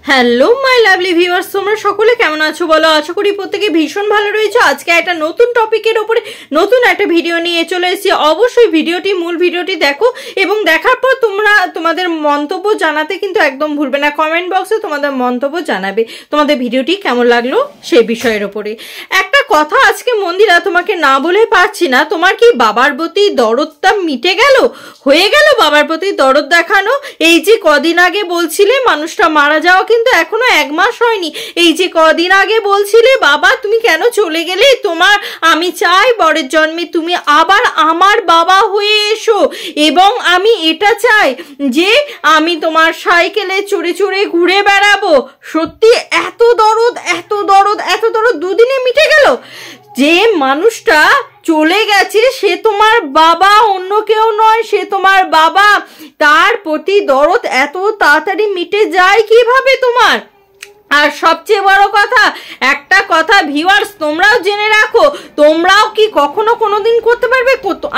Hello my lovely viewers, তোমরা সকলে কেমন আছো বলো? আশা করি প্রত্যেকে ভীষণ ভালো রয়েছে। আজকে একটা নতুন টপিকের উপরে নতুন একটা ভিডিও নিয়ে চলে এসেছি। অবশ্যই মূল ভিডিওটি দেখো এবং দেখার পর তোমরা তোমাদের মন্তব্য জানাতে কিন্তু একদম ভুলবে না। কমেন্ট বক্সে তোমাদের মন্তব্য জানাবে তোমাদের ভিডিওটি কেমন লাগলো সেই বিষয়ের উপরে। একটা কথা আজকে মন্দিরা তোমাকে না বলে পারছি না, তোমার কি বাবার প্রতি দরদটা মিটে গেল? হয়ে গেল বাবার প্রতি দরদ দেখানো? এই যে কদিন আগে বলছিলে মানুষটা মারা যাওয়া কিন্তু এখনো 1 মাস হয়নি। এই যে কদিন আগে বলছিলে বাবা তুমি কেন চলে গেলে, আমি চাই পরের জন্মে তুমি আবার আমার বাবা হয়ে এসো এবং আমি এটা চাই যে আমি তোমার সাইকেলে চড়ে চড়ে ঘুরে বেড়াবো। সত্যি এত দরদ এত দরদ এত দরদ দুদিনে মিটে গেল? যে মানুষটা চলে গেছে সে তোমার বাবা, অন্য কেউ নয়, সে তোমার বাবা। তার প্রতি দরদ এত তাড়াতাড়ি মিটে যায় কিভাবে তোমার? আর সবচেয়ে বড় কথা, একটা কথা ভিউয়ার্স তোমরাও জেনে রাখো, তোমরাও কি কখনো কোনোদিন করতে পারবে?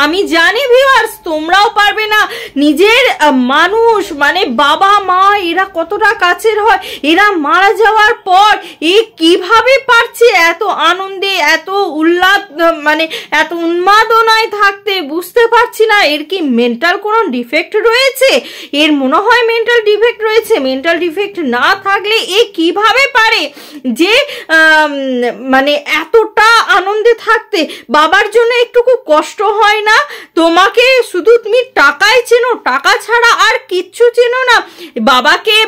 আমি জানি ভিউয়ার্স তোমরাও পারবে না। নিজের মানুষ মানে বাবা মা এরা কতটা কাছের হয়, এরা মারা যাওয়ার পর কিভাবে পারছে এত আনন্দে এত উল্লাস মানে এত উন্মাদনায় থাকতে? বুঝতে পারছি না। এর কি মেন্টাল কোনো ডিফেক্ট রয়েছে? এর মনে হয় মেন্টাল ডিফেক্ট রয়েছে। মেন্টাল ডিফেক্ট না থাকলে কিভাবে পারে যে মানে এতটা আনন্দে থাকতে? বাবার জন্য একটুকু কষ্ট হয় না? তোমাকে শুধু তুমি টাকাই চেনো, টাকা ছাড়া আর কিচ্ছু চেনো না।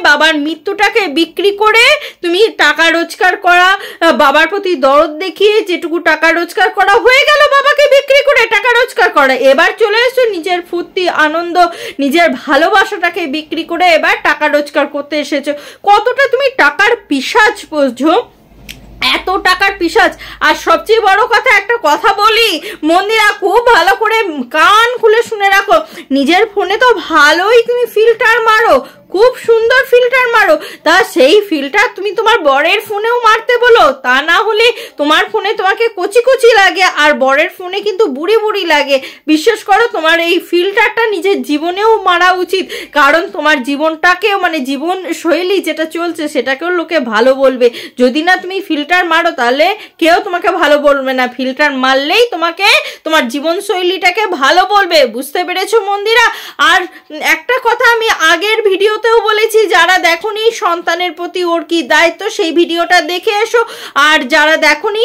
বাবার মৃত্যুটাকে বিক্রি করে তুমি টাকা রোজগার করা, বাবার প্রতি দরদ দেখিয়ে যেটুকু টাকা রোজগার করা হয়ে গেল, বাবাকে বিক্রি করে টাকা রোজগার করা। এবার চলে এসো নিজের ফুর্তি আনন্দ নিজের ভালোবাসাটাকে বিক্রি করে এবার টাকা রোজগার করতে এসেছো। কতটা তুমি টাকার পিশাচ বোঝো, এত টাকার পিশাচ। আর সবচেয়ে বড় কথা, একটা কথা বলি মন্দিরা, খুব ভালো করে কান খুলে শুনে রাখো। নিজের ফোনে তো ভালোই তুমি ফিল্টার মারো, খুব সুন্দর ফিল্টার মারো, তা সেই ফিল্টার তুমি তোমার বরের ফোনেও মারতে বলো? তা না হলে তোমার ফোনে তোমাকে কচি কচি লাগে আর বরের ফোনে কিন্তু বুড়ি বুড়ি লাগে। বিশ্বাস করো তোমার এই ফিল্টারটা নিজের জীবনেও মারা উচিত, কারণ তোমার জীবনটাকেও মানে জীবন শৈলী যেটা চলছে সেটাকেও লোকে ভালো বলবে। যদি না তুমি ফিল্টার মারো তাহলে কেউ তোমাকে ভালো বলবে না, ফিল্টার মারলেই তোমাকে তোমার জীবন শৈলীটাকে ভালো বলবে। বুঝতে পেরেছো মন্দিরা? আর একটা কথা আমি আগের ভিডিওতেও বলেছি, যারা দেখোনি সন্তানের প্রতি ওর কি দায়িত্ব সেই ভিডিওটা দেখে এসো, আর যারা দেখোনি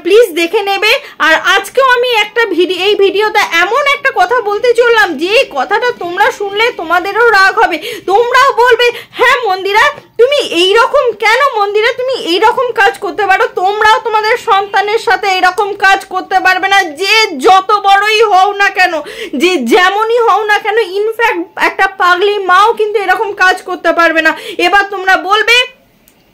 প্লিজ দেখে নেবে। আর আজকেও আমি একটা এই ভিডিওতে এমন একটা কথা বলতে চললাম যে কথাটা তোমরা শুনলে তোমাদেরও রাগ হবে, তোমরাও বলবে হ্যাঁ মন্দিরা তুমি এইরকম কেন? মন্দিরা তুমি এইরকম কাজ করতে পারো, তোমরাও তোমাদের সন্তানের সাথে এরকম কাজ করতে পারবে না? যে যত বড়ই হও না কেন, যে যেমনই হও না কেন, ইনফ্যাক্ট একটা পাগলি মাও কিন্তু এরকম কাজ করতে পারবে না। এবার তোমরা বলবে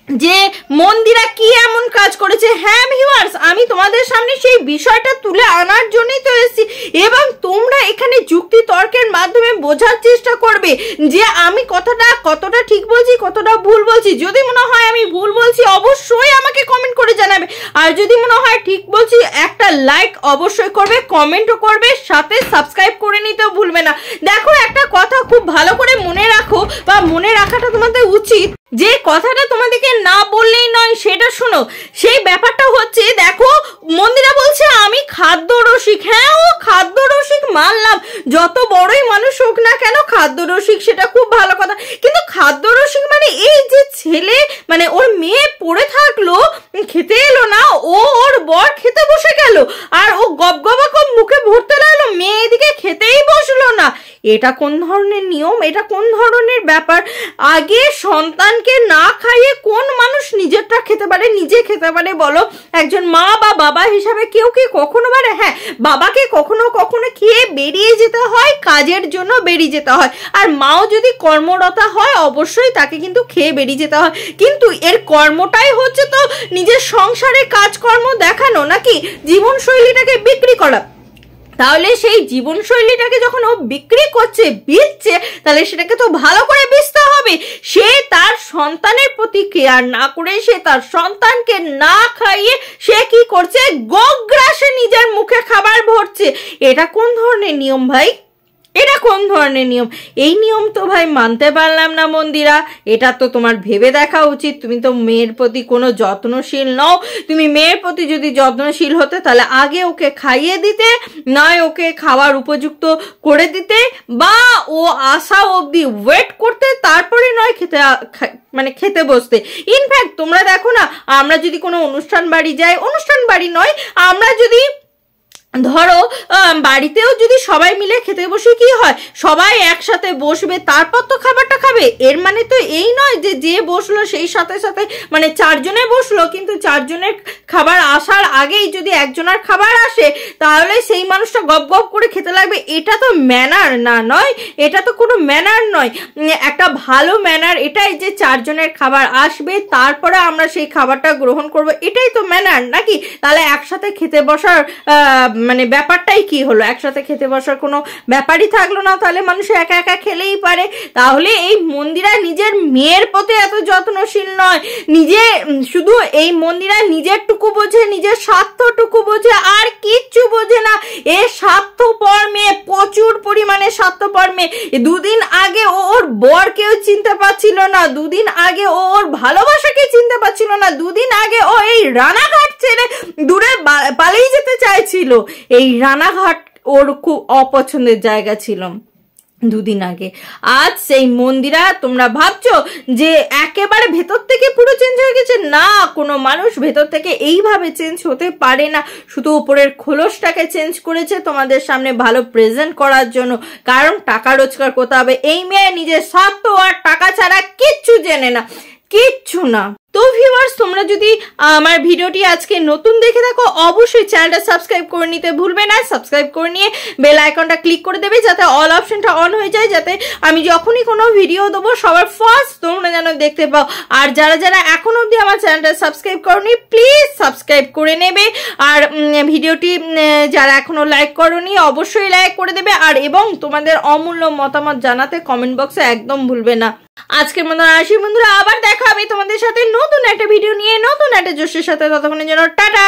যে মন্দিরা কি এমন কাজ করেছে? হ্যাঁ ভিউয়ার্স, আমি তোমাদের সামনে সেই বিষয়টা তুলে আনার জন্যই তো এসেছি এবং তোমরা এখানে যুক্তি তর্কের মাধ্যমে বোঝার চেষ্টা করবে যে আমি কতটা ঠিক বলছি কতটা ভুল বলছি। যদি মনে হয় আমি ভুল বলছি অবশ্যই আমাকে কমেন্ট করে জানাবে, আর যদি মনে হয় ঠিক বলছি একটা লাইক অবশ্যই করবে, কমেন্টও করবে, সাথে সাবস্ক্রাইব করে নিতেও ভুলবে না। দেখো একটা কথা খুব ভালো করে মনে রাখো, বা মনে রাখাটা তোমাদের উচিত, যে কথাটা তোমাদেরকে না বললেই নয় সেটা শোনো। সেই ব্যাপারটা হচ্ছে, দেখো মন্দিরা বলছে আমি খাদ্য রসিক। হ্যাঁ ও খাদ্য রসিক মানলাম, যত বড়ই মানুষ হোক না কেন খাদ্য রসিক সেটা খুব ভালো কথা, কিন্তু খাদ্য রসিক মানে এই যে ছেলে মানে ওর মেয়ে পড়ে থাকলো খেতে এলো না, ওর বর খেতে বসে গেল আর ও গবগবা কম মুখে ভরতে লাগলো, মেয়ে এদিকে খেতেই বসলো না। এটা কোন ধরনের নিয়ম? এটা কোন ধরনের ব্যাপার? আগে সন্তানকে না খাইয়ে কোন মানুষ নিজেরটা খেতে পারে, নিজে খেতে পারে বলো? একজন মা বা বাবা হিসাবে কেউ কি কখনো পারে? হ্যাঁ, বাবাকে কখনো কখনো খেয়ে বেরিয়ে যেতে হয়, কাজের জন্য বেরিয়ে যেতে হয়, আর মাও যদি কর্মরতা হয় অবশ্যই তাকে কিন্তু খেয়ে বেরিয়ে যেতে হয়। কিন্তু এর কর্মটাই হচ্ছে তো নিজের সংসারে কাজকর্ম দেখানো, নাকি জীবনশৈলীটাকে বিক্রি করা। তাহলে সেই জীবনশৈলীটাকে যখন ও বিক্রি করছে, বেচছে, তাহলে সেটাকে তো ভালো করে বেচতে হবে। সে তার সন্তানের প্রতি কেয়ার না করে সে তার সন্তানকে না খাইয়ে সে কি করছে? গোগ্রাসে নিজের মুখে খাবার ভরছে। এটা কোন ধরনের নিয়ম ভাই? এটা কোন ধরনের নিয়ম? এই নিয়ম তো ভাই মানতে পারলাম না মন্দিরা। এটা তো তোমার ভেবে দেখা উচিত। তুমি তো মেয়ের প্রতি কোনো যত্নশীল নও। তুমি মেয়ের প্রতি যদি যত্নশীল হতে তাহলে আগে ওকে খাইয়ে দিতে, নয় ওকে খাওয়ার উপযুক্ত করে দিতে, বা ও আসা অবধি ওয়েট করতে, তারপরে নয় খেতে বসতে। ইনফ্যাক্ট তোমরা দেখো না, আমরা যদি কোনো অনুষ্ঠান বাড়ি যাই, অনুষ্ঠান বাড়ি নয়, আমরা যদি ধরো বাড়িতেও যদি সবাই মিলে খেতে বসে কি হয়, সবাই একসাথে বসবে তারপর তো খাবারটা খাবে। এর মানে তো এই নয় যে যে বসলো সেই সাথে সাথে মানে 4 জনে বসলো, কিন্তু 4 জনের খাবার আসার আগেই যদি একজনের খাবার আসে তাহলে সেই মানুষটা গপ গপ করে খেতে লাগবে। এটা তো ম্যানার না, নয়, এটা তো কোনো ম্যানার নয়। একটা ভালো ম্যানার এটাই যে 4 জনের খাবার আসবে তারপরে আমরা সেই খাবারটা গ্রহণ করব, এটাই তো ম্যানার নাকি? তাহলে একসাথে খেতে বসার মানে ব্যাপারটাই কি হলো? একসাথে খেতে বসার কোনো ব্যাপারই থাকলো না, তাহলে মানুষ একা একা খেলেই পারে। তাহলে এই মন্দিরা নিজের মেয়ের প্রতি এত যত্নশীল নয়, নিজে শুধু এই মন্দিরা নিজেরটুকু বোঝে, নিজের স্বার্থটুকু বোঝে, আর কিচ্ছু বোঝে না। এ স্বার্থপর মেয়ে, প্রচুর পরিমাণে স্বার্থপর মেয়ে। 2 দিন আগে ওর বরকেও চিনতে পারছিল না, 2 দিন আগে ওর ভালোবাসাকে চিনতে পারছিল না, 2 দিন আগে ও এই রানাঘাট ছেড়ে দূরে পালিয়ে যেতে চাইছিল। এই রানাঘাট ওর খুব অপছন্দের জায়গা ছিল 2 দিন আগে। আজ সেই মন্দিরা তোমরা ভাবছো যে একেবারে ভেতর থেকে পুরো চেঞ্জ হয়ে গেছে? না, কোনো মানুষ ভেতর থেকে এইভাবে চেঞ্জ হতে পারে না। শুধু উপরের খোলসটাকে চেঞ্জ করেছে তোমাদের সামনে ভালো প্রেজেন্ট করার জন্য, কারণ টাকা রোজগার করতে হবে। এই মেয়ে নিজের স্বার্থ আর টাকা ছাড়া কিচ্ছু জেনে না, কিচ্ছু না। তো ভিউয়ার্স, তোমরা যদি আমার ভিডিওটি আজকে নতুন দেখে থাকো অবশ্যই চ্যানেলটা সাবস্ক্রাইব করে নিতে ভুলবে না। সাবস্ক্রাইব করে নিয়ে বেল আইকনটা ক্লিক করে দেবে যাতে অল অপশনটা অন হয়ে যায়, যাতে আমি যখনই কোনো ভিডিও দেবো সবার ফার্স্ট তোমরা যেন দেখতে পাও। আর যারা যারা এখন অবধি আমার চ্যানেলটা সাবস্ক্রাইব করনি প্লিজ সাবস্ক্রাইব করে নেবে। আর ভিডিওটি যারা এখনো লাইক করনি অবশ্যই লাইক করে দেবে। আর এবং তোমাদের অমূল্য মতামত জানাতে কমেন্ট বক্সে একদম ভুলবে না। আজকের মতো আসি বন্ধুরা, আবার দেখা হবে তোমাদের সাথে নতুন একটা ভিডিও নিয়ে, নতুন একটা জোশের সাথে। ততক্ষণের জন্য টাটা।